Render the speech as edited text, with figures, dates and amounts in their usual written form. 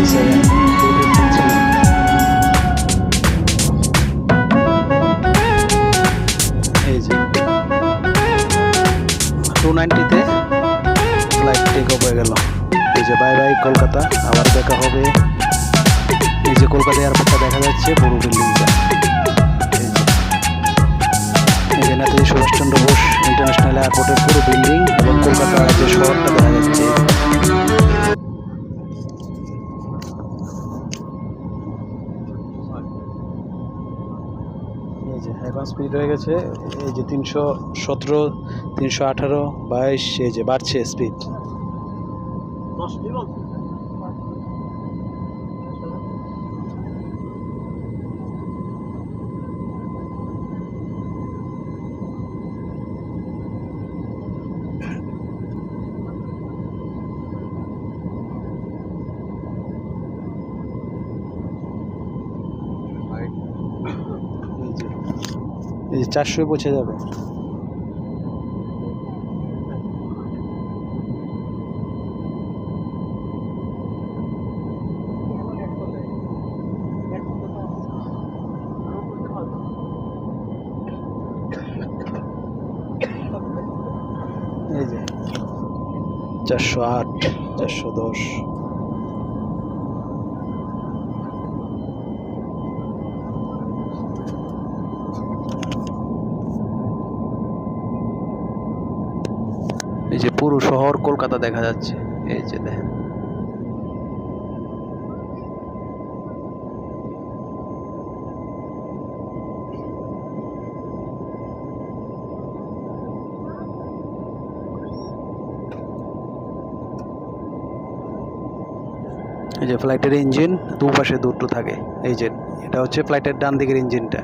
এই যে 290-তে flight take off হয়ে গেল। এই যে বাই বাই কলকাতা, আবার দেখা হবে। এই যে কলকাতা এয়ারপোর্টটা দেখা যাচ্ছে, পুরো বিল্ডিংটা। এই যে নেতাজি সুভাষচন্দ্র বোস ইন্টারন্যাশনাল এয়ারপোর্টের পুরো বিল্ডিং এবং কলকাতা যে শহরটা দেখা যাচ্ছে। এই যে এখন স্পিড হয়ে গেছে, এই যে 317, 318, 22, এই যে বাড়ছে স্পিড। এই যে 400 পৌঁছে যাবে। এই যে 408, 410। এই যে পুরো শহর কলকাতা দেখা যাচ্ছে। এই যে দেখেন, এই যে ফ্লাইটের ইঞ্জিন দুপাশে দুটো থাকে। এই যে এটা হচ্ছে ফ্লাইটের ডান দিকের ইঞ্জিনটা।